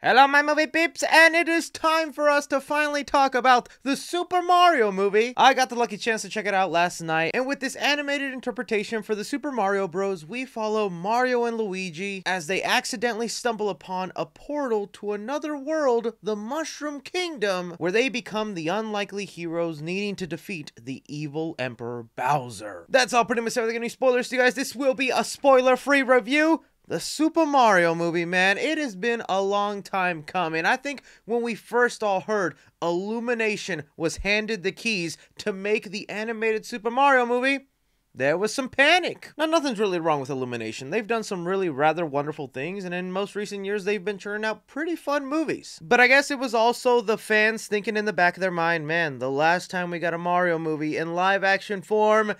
Hello my movie peeps, and it is time for us to finally talk about the Super Mario movie. I got the lucky chance to check it out last night, and with this animated interpretation for the Super Mario Bros, we follow Mario and Luigi as they accidentally stumble upon a portal to another world, the Mushroom Kingdom, where they become the unlikely heroes needing to defeat the evil Emperor Bowser. That's all pretty much everything. Any spoilers to you guys? This will be a spoiler-free review. The Super Mario movie, man, it has been a long time coming. I think when we first all heard Illumination was handed the keys to make the animated Super Mario movie, there was some panic. Now, nothing's really wrong with Illumination. They've done some really rather wonderful things, and in most recent years, they've been churning out pretty fun movies. But I guess it was also the fans thinking in the back of their mind, man, the last time we got a Mario movie in live action form,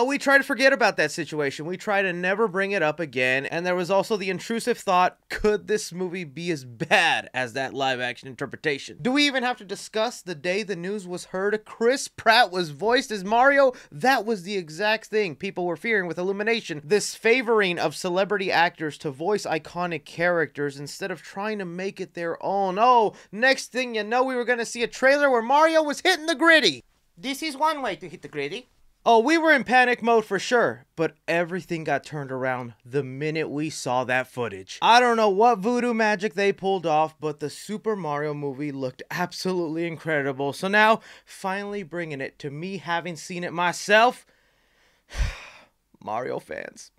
we try to forget about that situation. We try to never bring it up again. And there was also the intrusive thought, could this movie be as bad as that live action interpretation? Do we even have to discuss the day the news was heard Chris Pratt was voiced as Mario? That was the exact thing people were fearing with Illumination. This favoring of celebrity actors to voice iconic characters instead of trying to make it their own. Oh, next thing you know, we were going to see a trailer where Mario was hitting the gritty. This is one way to hit the gritty. Oh, we were in panic mode for sure, but everything got turned around the minute we saw that footage. I don't know what voodoo magic they pulled off, but the Super Mario movie looked absolutely incredible. So now, finally bringing it to me having seen it myself, Mario fans,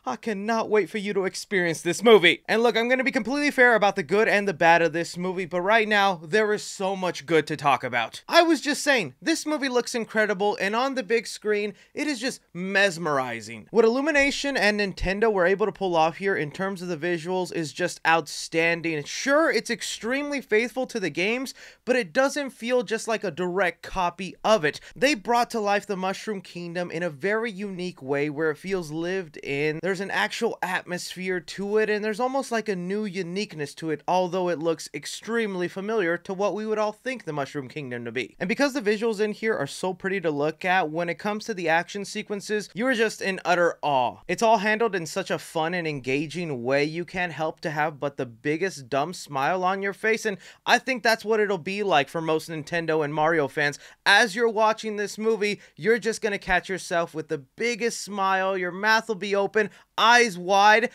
I cannot wait for you to experience this movie. And look, I'm going to be completely fair about the good and the bad of this movie, but right now, there is so much good to talk about. I was just saying, this movie looks incredible, and on the big screen, it is just mesmerizing. What Illumination and Nintendo were able to pull off here in terms of the visuals is just outstanding. Sure, it's extremely faithful to the games, but it doesn't feel just like a direct copy of it. They brought to life the Mushroom Kingdom in a very unique way where it feels lived in. There's an actual atmosphere to it, and there's almost like a new uniqueness to it, although it looks extremely familiar to what we would all think the Mushroom Kingdom to be. And because the visuals in here are so pretty to look at, when it comes to the action sequences, you're just in utter awe. It's all handled in such a fun and engaging way, you can't help to have but the biggest dumb smile on your face, and I think that's what it'll be like for most Nintendo and Mario fans. As you're watching this movie, you're just gonna catch yourself with the biggest smile, your mouth will be open, eyes wide,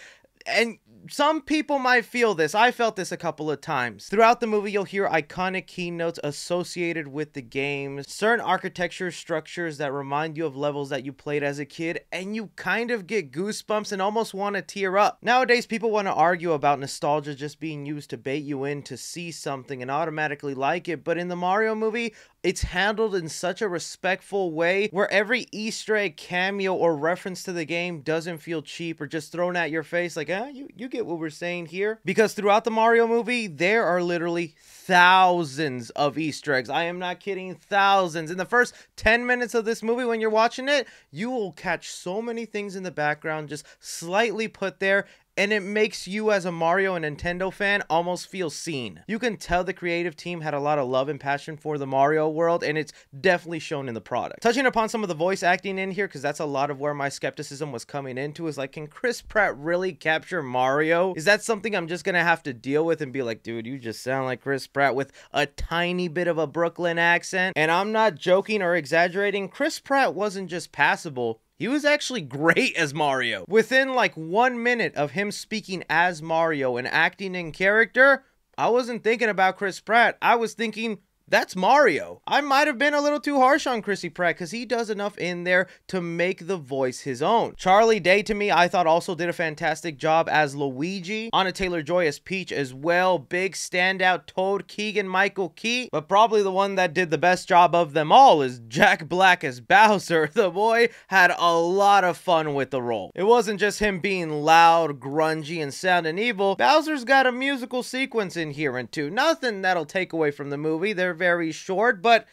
and some people might feel this. I felt this a couple of times. Throughout the movie, you'll hear iconic keynotes associated with the games, certain architecture structures that remind you of levels that you played as a kid, and you kind of get goosebumps and almost want to tear up. Nowadays, people want to argue about nostalgia just being used to bait you in to see something and automatically like it, but in the Mario movie, it's handled in such a respectful way where every Easter egg, cameo, or reference to the game doesn't feel cheap or just thrown at your face like, you get what we're saying here. Because throughout the Mario movie, there are literally thousands of Easter eggs. I am not kidding, thousands. In the first 10 minutes of this movie, when you're watching it, you will catch so many things in the background just slightly put there, and it makes you as a Mario and Nintendo fan almost feel seen. You can tell the creative team had a lot of love and passion for the Mario world, and it's definitely shown in the product. Touching upon some of the voice acting in here, because that's a lot of where my skepticism was coming into, is like, can Chris Pratt really capture Mario? Is that something I'm just gonna have to deal with and be like, dude, you just sound like Chris Pratt with a tiny bit of a Brooklyn accent? And I'm not joking or exaggerating, Chris Pratt wasn't just passable, he was actually great as Mario. Within like 1 minute of him speaking as Mario and acting in character, I wasn't thinking about Chris Pratt. I was thinking, that's Mario. I might have been a little too harsh on Chrissy Pratt because he does enough in there to make the voice his own. Charlie Day, to me, I thought also did a fantastic job as Luigi. Anna Taylor-Joy as Peach as well. Big standout Toad, Keegan-Michael Key. But probably the one that did the best job of them all is Jack Black as Bowser. The boy had a lot of fun with the role. It wasn't just him being loud, grungy, and sounding evil. Bowser's got a musical sequence in here and too. Nothing that'll take away from the movie. They're very short, but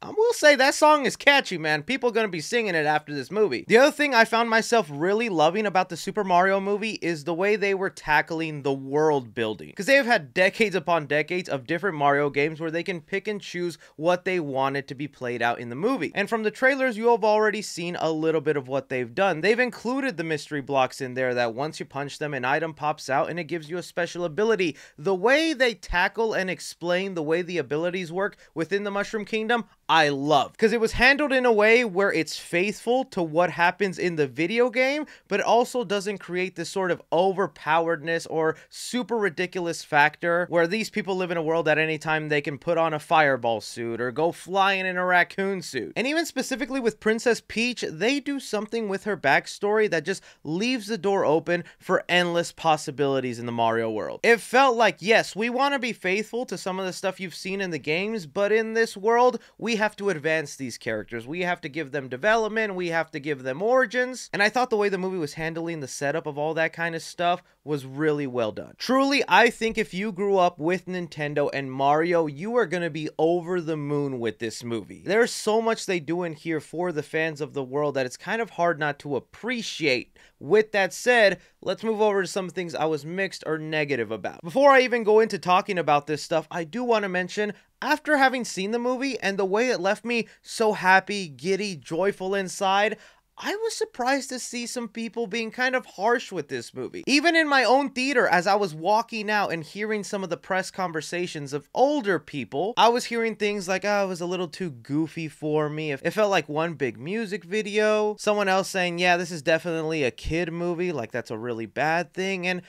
I will say that song is catchy, man. People are gonna be singing it after this movie. The other thing I found myself really loving about the Super Mario movie is the way they were tackling the world building. Because they have had decades upon decades of different Mario games where they can pick and choose what they wanted to be played out in the movie. And from the trailers, you have already seen a little bit of what they've done. They've included the mystery blocks in there that once you punch them, an item pops out and it gives you a special ability. The way they tackle and explain the way the abilities work within the Mushroom Kingdom, I love, because it was handled in a way where it's faithful to what happens in the video game, but it also doesn't create this sort of overpoweredness or super ridiculous factor where these people live in a world at any time they can put on a fireball suit or go flying in a raccoon suit. And even specifically with Princess Peach, they do something with her backstory that just leaves the door open for endless possibilities in the Mario world. It felt like, yes, we want to be faithful to some of the stuff you've seen in the games, but in this world, we have to advance these characters. We have to give them development. We have to give them origins. And I thought the way the movie was handling the setup of all that kind of stuff was really well done. Truly, I think if you grew up with Nintendo and Mario, you are going to be over the moon with this movie. There's so much they do in here for the fans of the world that it's kind of hard not to appreciate. With that said, let's move over to some things I was mixed or negative about. Before I even go into talking about this stuff, I do want to mention, after having seen the movie and the way it left me so happy, giddy, joyful inside, I was surprised to see some people being kind of harsh with this movie. Even in my own theater, as I was walking out and hearing some of the press conversations of older people, I was hearing things like, oh, it was a little too goofy for me. It felt like one big music video. Someone else saying, yeah, this is definitely a kid movie, like that's a really bad thing. And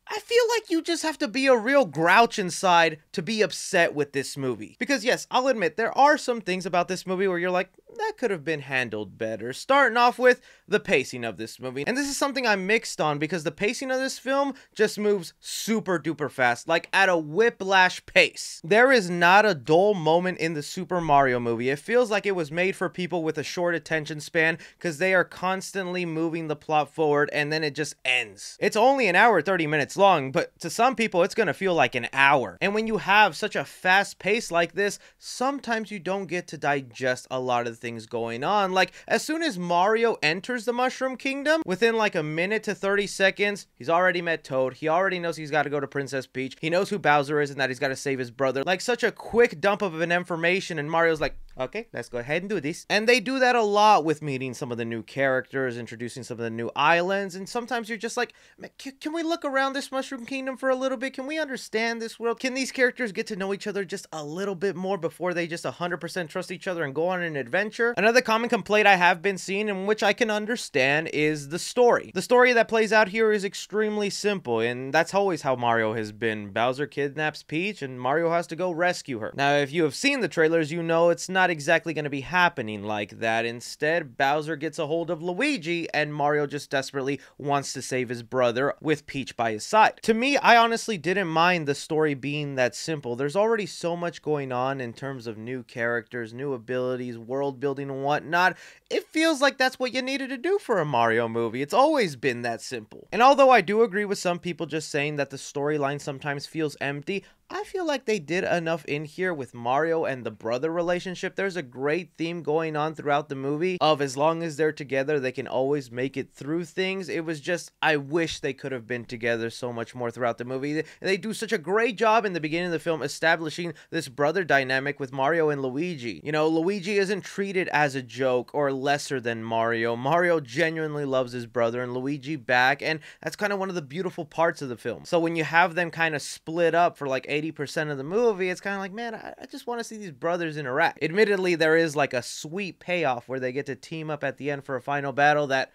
I feel like you just have to be a real grouch inside to be upset with this movie. Because yes, I'll admit, there are some things about this movie where you're like, that could have been handled better. Starting off with the pacing of this movie. And this is something I'm mixed on because the pacing of this film just moves super duper fast, like at a whiplash pace. There is not a dull moment in the Super Mario movie. It feels like it was made for people with a short attention span because they are constantly moving the plot forward and then it just ends. It's only an hour 30 minutes long, but to some people it's gonna feel like an hour. And when you have such a fast pace like this, sometimes you don't get to digest a lot of things going on. Like, as soon as Mario enters the Mushroom Kingdom, within like a minute to 30 seconds, he's already met Toad. He already knows he's got to go to Princess Peach. He knows who Bowser is and that he's got to save his brother. Like, such a quick dump of an information, and Mario's like, okay, let's go ahead and do this. And they do that a lot with meeting some of the new characters, introducing some of the new islands, and sometimes you're just like, can we look around this Mushroom Kingdom for a little bit? Can we understand this world? Can these characters get to know each other just a little bit more before they just 100% trust each other and go on an adventure? Another common complaint I have been seeing, and which I can understand, is the story. The story that plays out here is extremely simple, and that's always how Mario has been. Bowser kidnaps Peach, and Mario has to go rescue her. Now, if you have seen the trailers, you know it's not exactly going to be happening like that. Instead, Bowser gets a hold of Luigi, and Mario just desperately wants to save his brother with Peach by his side. To me, I honestly didn't mind the story being that simple. There's already so much going on in terms of new characters, new abilities, world building and whatnot. It feels like that's what you needed to do for a Mario movie. It's always been that simple. And although I do agree with some people just saying that the storyline sometimes feels empty, I feel like they did enough in here with Mario and the brother relationship. There's a great theme going on throughout the movie of as long as they're together, they can always make it through things. It was just, I wish they could have been together so much more throughout the movie. They do such a great job in the beginning of the film establishing this brother dynamic with Mario and Luigi. You know, Luigi isn't treated as a joke or lesser than Mario. Mario genuinely loves his brother and Luigi back, and that's kind of one of the beautiful parts of the film. So when you have them kind of split up for like 80% of the movie, it's kind of like, man, I just want to see these brothers interact. Admittedly, there is like a sweet payoff where they get to team up at the end for a final battle that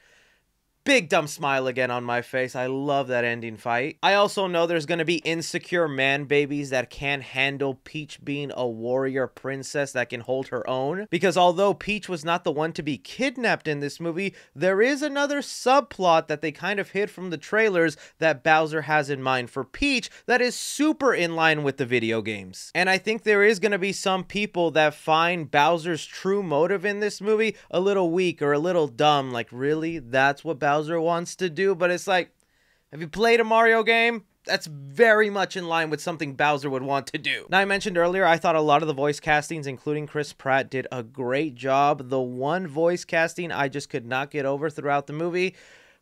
big dumb smile again on my face. I love that ending fight. I also know there's going to be insecure man babies that can't handle Peach being a warrior princess that can hold her own. Because although Peach was not the one to be kidnapped in this movie, there is another subplot that they kind of hid from the trailers that Bowser has in mind for Peach that is super in line with the video games. And I think there is going to be some people that find Bowser's true motive in this movie a little weak or a little dumb. Like, really? That's what Bowser wants to do? But it's like, have you played a Mario game? That's very much in line with something Bowser would want to do. Now, I mentioned earlier, I thought a lot of the voice castings, including Chris Pratt, did a great job. The one voice casting I just could not get over throughout the movie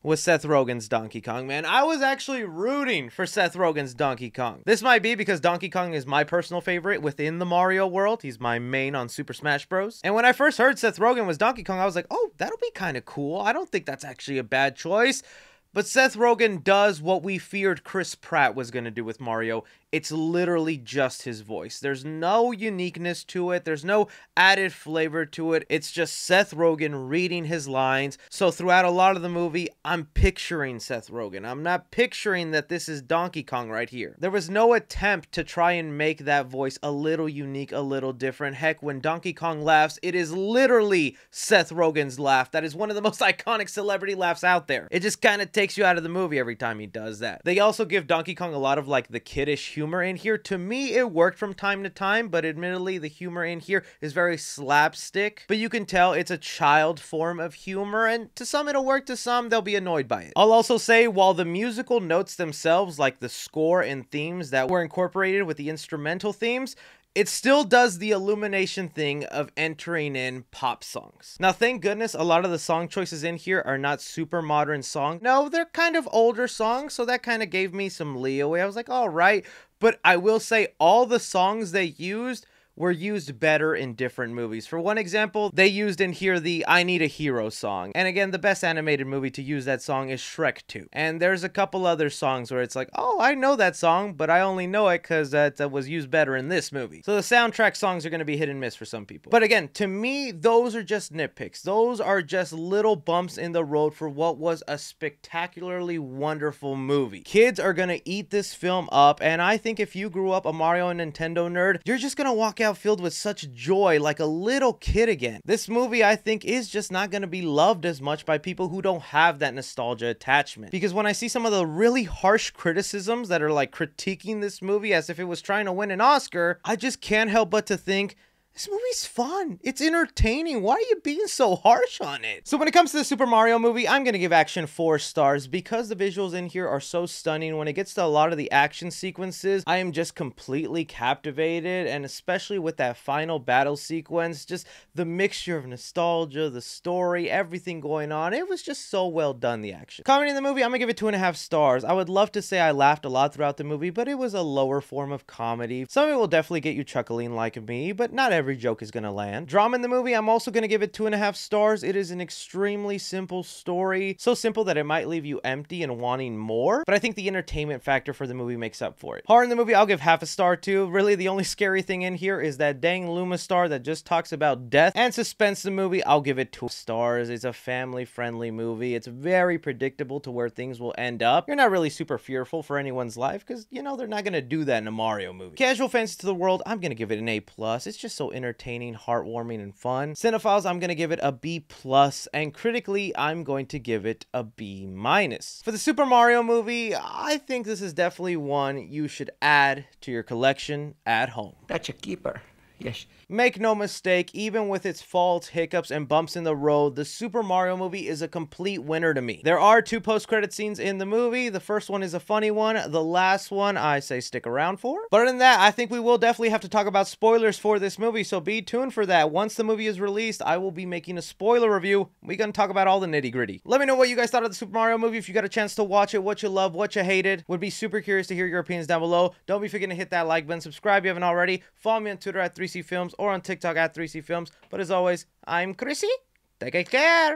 was Seth Rogen's Donkey Kong, man. I was actually rooting for Seth Rogen's Donkey Kong. This might be because Donkey Kong is my personal favorite within the Mario world. He's my main on Super Smash Bros. And when I first heard Seth Rogen was Donkey Kong, I was like, oh, that'll be kind of cool. I don't think that's actually a bad choice. But Seth Rogen does what we feared Chris Pratt was going to do with Mario. It's literally just his voice. There's no uniqueness to it. There's no added flavor to it. It's just Seth Rogen reading his lines. So throughout a lot of the movie, I'm picturing Seth Rogen. I'm not picturing that this is Donkey Kong right here. There was no attempt to try and make that voice a little unique, a little different. Heck, when Donkey Kong laughs, it is literally Seth Rogen's laugh. That is one of the most iconic celebrity laughs out there. It just kind of takes you out of the movie every time he does that. They also give Donkey Kong a lot of like the kiddish humor in here. To me, it worked from time to time, but admittedly, the humor in here is very slapstick, but you can tell it's a child form of humor, and to some it'll work, to some they'll be annoyed by it. I'll also say, while the musical notes themselves, like the score and themes that were incorporated with the instrumental themes, it still does the Illumination thing of entering in pop songs. Now, thank goodness a lot of the song choices in here are not super modern songs. No, they're kind of older songs, so that kind of gave me some leeway. I was like, all right. But I will say all the songs they used were used better in different movies. For one example, they used in here the I Need a Hero song. And again, the best animated movie to use that song is Shrek 2. And there's a couple other songs where it's like, oh, I know that song, but I only know it because that was used better in this movie. So the soundtrack songs are going to be hit and miss for some people. But again, to me, those are just nitpicks. Those are just little bumps in the road for what was a spectacularly wonderful movie. Kids are going to eat this film up, and I think if you grew up a Mario and Nintendo nerd, you're just going to walk out filled with such joy, like a little kid again. This movie, I think, is just not going to be loved as much by people who don't have that nostalgia attachment. Because when I see some of the really harsh criticisms that are like critiquing this movie as if it was trying to win an Oscar, I just can't help but to think, this movie's fun. It's entertaining. Why are you being so harsh on it? So when it comes to the Super Mario movie, I'm going to give action 4 stars because the visuals in here are so stunning. When it gets to a lot of the action sequences, I am just completely captivated, and especially with that final battle sequence, just the mixture of nostalgia, the story, everything going on. It was just so well done, the action. Comedy in the movie, I'm going to give it 2.5 stars. I would love to say I laughed a lot throughout the movie, but it was a lower form of comedy. Some of it will definitely get you chuckling like me, but not every joke is going to land. Drama in the movie, I'm also going to give it 2.5 stars. It is an extremely simple story. So simple that it might leave you empty and wanting more, but I think the entertainment factor for the movie makes up for it. Horror in the movie, I'll give 0.5 star too. Really, the only scary thing in here is that dang Luma star that just talks about death and suspense. The movie, I'll give it 2 stars. It's a family-friendly movie. It's very predictable to where things will end up. You're not really super fearful for anyone's life because, you know, they're not going to do that in a Mario movie. Casual fans to the world, I'm going to give it an A+. It's just so entertaining, heartwarming, and fun. Cinephiles, I'm going to give it a B+, and critically, I'm going to give it a B-. For the Super Mario movie, I think this is definitely one you should add to your collection at home. That's a keeper. Yes. Make no mistake, even with its faults, hiccups, and bumps in the road, the Super Mario movie is a complete winner to me. There are 2 post-credit scenes in the movie. The first one is a funny one. The last one, I say stick around for. But other than that, I think we will definitely have to talk about spoilers for this movie, so be tuned for that. Once the movie is released, I will be making a spoiler review. We're going to talk about all the nitty-gritty. Let me know what you guys thought of the Super Mario movie. If you got a chance to watch it, what you love, what you hated. Would be super curious to hear your opinions down below. Don't be forgetting to hit that like button, subscribe if you haven't already. Follow me on Twitter at 3C Films or on TikTok at 3C Films. But as always, I'm Chrissy. Take care.